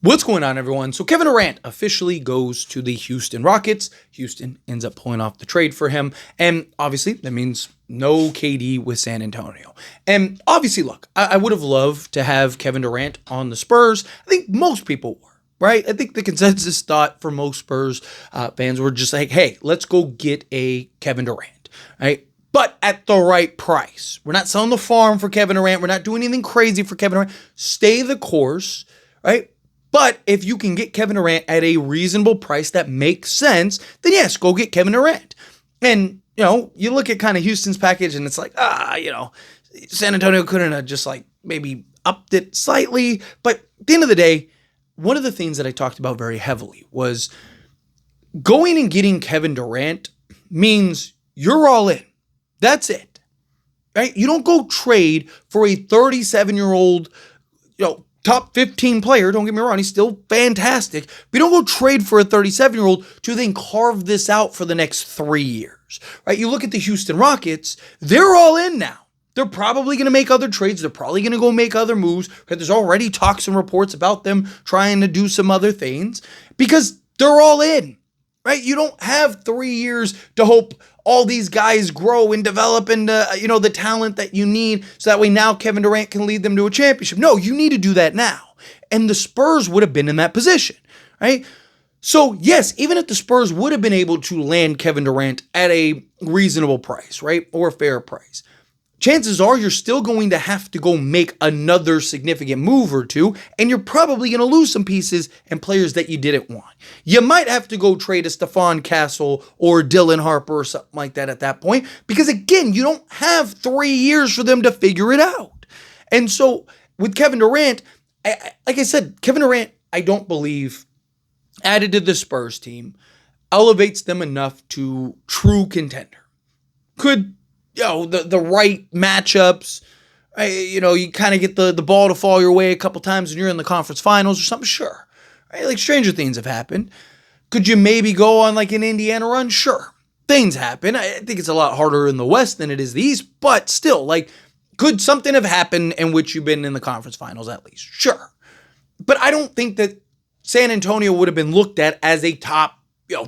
What's going on, everyone? So Kevin Durant officially goes to the Houston Rockets. Houston ends up pulling off the trade for him. And obviously, that means no KD with San Antonio. And obviously, look, I would have loved to have Kevin Durant on the Spurs. I think most people were, right? I think the consensus thought for most Spurs fans were just like, hey, let's go get a Kevin Durant, right? But at the right price. We're not selling the farm for Kevin Durant. We're not doing anything crazy for Kevin Durant. Stay the course, right? But if you can get Kevin Durant at a reasonable price that makes sense, then yes, go get Kevin Durant. And, you look at kind of Houston's package and it's like, San Antonio couldn't have just maybe upped it slightly. But at the end of the day, one of the things that I talked about very heavily was going and getting Kevin Durant means you're all in. That's it, right? You don't go trade for a 37-year-old, top 15 player. Don't get me wrong, he's still fantastic. But you don't go trade for a 37-year-old to then carve this out for the next 3 years, right? You look at the Houston Rockets, they're all in now. They're probably going to make other trades. They're probably going to go make other moves. Right? There's already talks and reports about them trying to do some other things because they're all in, right? You don't have 3 years to hope all these guys grow and develop into, the talent that you need so that way now Kevin Durant can lead them to a championship. No, you need to do that now. And the Spurs would have been in that position, right? So yes, even if the Spurs would have been able to land Kevin Durant at a reasonable price, right? Or a fair price, chances are you're still going to have to go make another significant move or two, and you're probably going to lose some pieces and players that you didn't want. You might have to go trade a Stephon Castle or Dylan Harper or something like that at that point, because again, you don't have 3 years for them to figure it out. And so with Kevin Durant, like I said, Kevin Durant, I don't believe added to the Spurs team elevates them enough to true contender. Could the right matchups, you kind of get the ball to fall your way a couple times when you're in the conference finals or something, sure. Right? Like stranger things have happened. Could you maybe go on like an Indiana run? Sure. Things happen. I think it's a lot harder in the West than it is the East, but still, could something have happened in which you've been in the conference finals at least? Sure. But I don't think that San Antonio would have been looked at as a top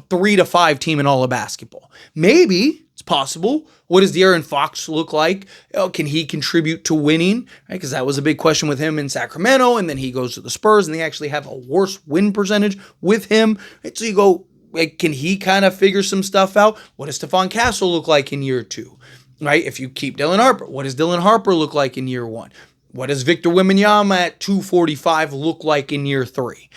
3 to 5 team in all of basketball. Maybe it's possible. What does De'Aaron Fox look like? Can he contribute to winning? Right? Because that was a big question with him in Sacramento, and then he goes to the Spurs, and they actually have a worse win percentage with him. Right? So you go, can he kind of figure some stuff out? What does Stephon Castle look like in year 2? Right? If you keep Dylan Harper, what does Dylan Harper look like in year 1? What does Victor Wembanyama at 245 look like in year 3?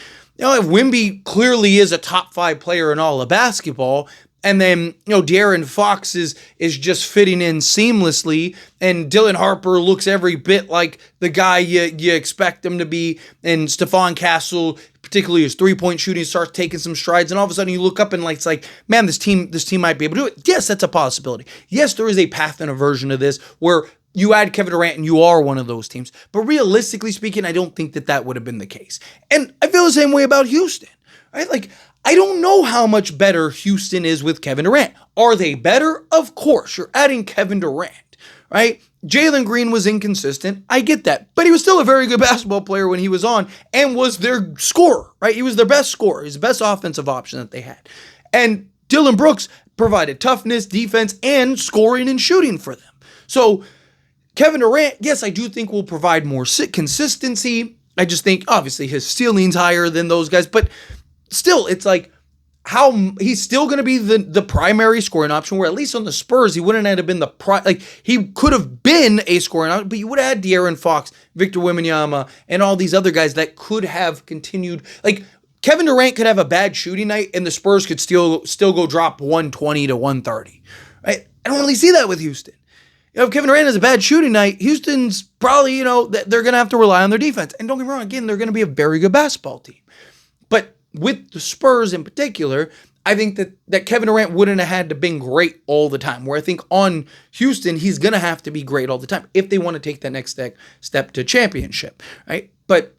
If Wemby clearly is a top 5 player in all of basketball, and then, De'Aaron Fox is just fitting in seamlessly, and Dylan Harper looks every bit like the guy you expect him to be, and Stephon Castle, particularly his three-point shooting, starts taking some strides, and all of a sudden you look up and it's like, man, this team might be able to do it. Yes, that's a possibility. Yes, there is a path and a version of this where you add Kevin Durant and you are one of those teams. But realistically speaking, I don't think that would have been the case. And I feel the same way about Houston, right? I don't know how much better Houston is with Kevin Durant. Are they better? Of course. You're adding Kevin Durant, right? Jalen Green was inconsistent. I get that. But he was still a very good basketball player when he was on and was their scorer, right? He was their best scorer. He's the best offensive option that they had. And Dylan Brooks provided toughness, defense, and scoring and shooting for them. So Kevin Durant, yes, I do think will provide more consistency. I just think, obviously, his ceiling's higher than those guys. But still, it's how he's still going to be the primary scoring option, where at least on the Spurs, he wouldn't have been he could have been a scoring option, but you would have had De'Aaron Fox, Victor Wembanyama, and all these other guys that could have continued. Kevin Durant could have a bad shooting night, and the Spurs could still go drop 120 to 130. Right? I don't really see that with Houston. If Kevin Durant has a bad shooting night, Houston's probably, they're going to have to rely on their defense. And don't get me wrong, again, they're going to be a very good basketball team. But with the Spurs in particular, I think that Kevin Durant wouldn't have had to be great all the time. Where I think on Houston, he's going to have to be great all the time if they want to take that next step to championship, right? But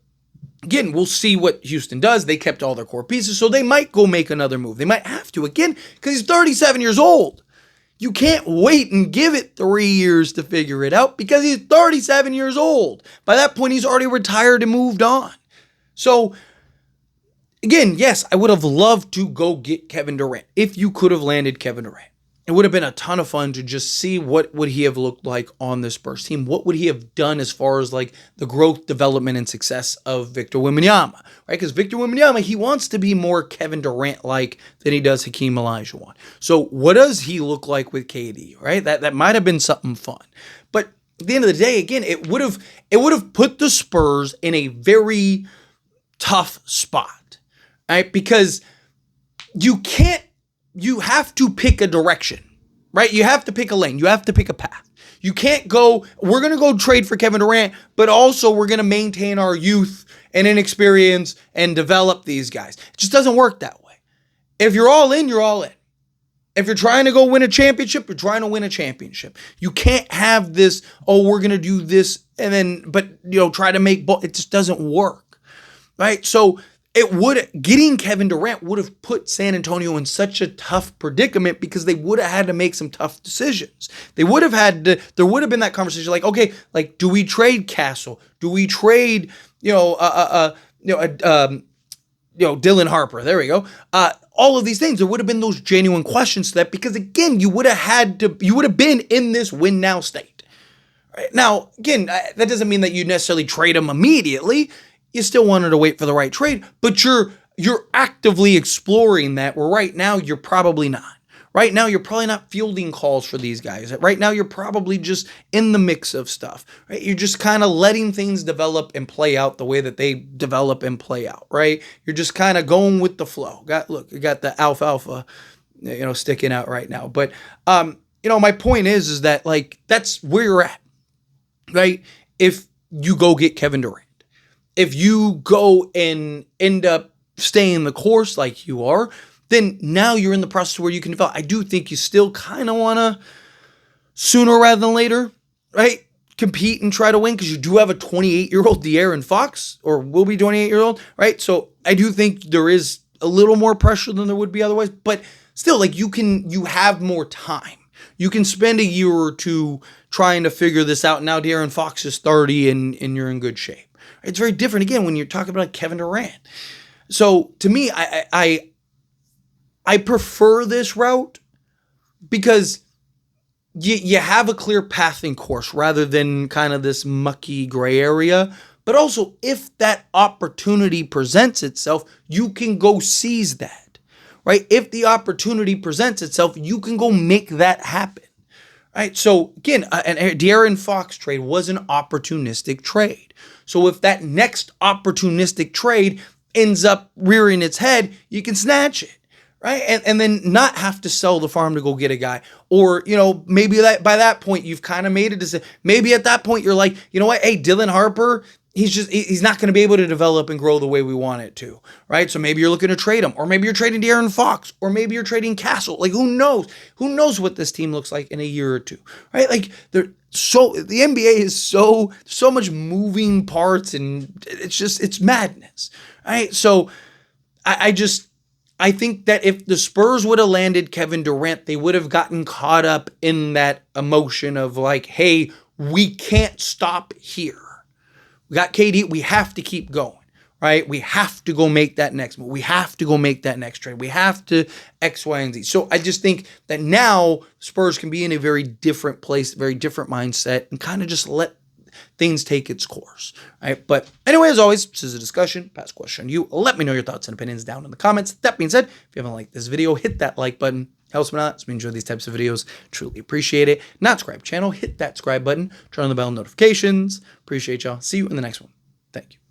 again, we'll see what Houston does. They kept all their core pieces, so they might go make another move. They might have to, again, because he's 37 years old. You can't wait and give it 3 years to figure it out because he's 37 years old. By that point, he's already retired and moved on. So again, yes, I would have loved to go get Kevin Durant. If you could have landed Kevin Durant, it would have been a ton of fun to just see what would he have looked like on the Spurs team. What would he have done as far as like the growth, development, and success of Victor Wembanyama, right? Because Victor Wembanyama, he wants to be more Kevin Durant-like than he does Hakeem Olajuwon. So what does he look like with KD, right? That might have been something fun. But at the end of the day, again, it would have put the Spurs in a very tough spot, right? Because you have to pick a direction, right? You have to pick a lane. You have to pick a path. You can't go, we're going to go trade for Kevin Durant, but also we're going to maintain our youth and inexperience and develop these guys. It just doesn't work that way. If you're all in, you're all in. If you're trying to go win a championship, you're trying to win a championship. You can't have this, oh, we're going to do this and then, but, try to make, it just doesn't work, right? So getting Kevin Durant would have put San Antonio in such a tough predicament because they would have had to make some tough decisions. They would have had to, there would have been that conversation like, okay, like, do we trade Castle? Do we trade, Dylan Harper? There we go. All of these things, there would have been those genuine questions to that because again, you would have been in this win now state. Right? Now, again, that doesn't mean that you necessarily trade him immediately. You still wanted to wait for the right trade, but you're actively exploring that where right now you're probably not. Right now you're probably not fielding calls for these guys. Right now you're probably just in the mix of stuff. Right? You're just kind of letting things develop and play out the way that they develop and play out. Right? You're just kind of going with the flow. You got the alfalfa, sticking out right now. But my point is that like that's where you're at. Right? If you go get Kevin Durant. If you go and end up staying the course like you are, then now you're in the process where you can develop. I do think you still kind of want to, sooner rather than later, right, compete and try to win because you do have a 28-year-old De'Aaron Fox, or will be 28-year-old, right? So I do think there is a little more pressure than there would be otherwise, but still, like you have more time. You can spend a year or two trying to figure this out. Now De'Aaron Fox is 30 and you're in good shape. It's very different again when you're talking about like Kevin Durant. So to me, I prefer this route because you have a clear path and course rather than kind of this mucky gray area. But also, if that opportunity presents itself, you can go seize that, right? If the opportunity presents itself, you can go make that happen, right? So again, an De'Aaron Fox trade was an opportunistic trade. So if that next opportunistic trade ends up rearing its head, you can snatch it, right? And then not have to sell the farm to go get a guy. Or, maybe that by that point you've kind of made a decision. Maybe at that point you're like, you know what? Hey, Dylan Harper, he's not going to be able to develop and grow the way we want it to, right? So maybe you're looking to trade him, or maybe you're trading De'Aaron Fox, or maybe you're trading Castle. Like who knows? Who knows what this team looks like in a year or two, right? Like the NBA is so much moving parts, and it's madness, right? So I think that if the Spurs would have landed Kevin Durant, they would have gotten caught up in that emotion of like, hey, we can't stop here. We got KD. We have to keep going, right? We have to go make that next move. We have to go make that next trade. We have to X, Y, and Z. So I just think that now Spurs can be in a very different place, very different mindset, and kind of just let things take its course, right? But anyway, as always, this is a discussion, pass question to you. Let me know your thoughts and opinions down in the comments. That being said, if you haven't liked this video, hit that like button. Helps me out. So we enjoy these types of videos. Truly appreciate it. Not subscribe channel, hit that subscribe button. Turn on the bell notifications. Appreciate y'all. See you in the next one. Thank you.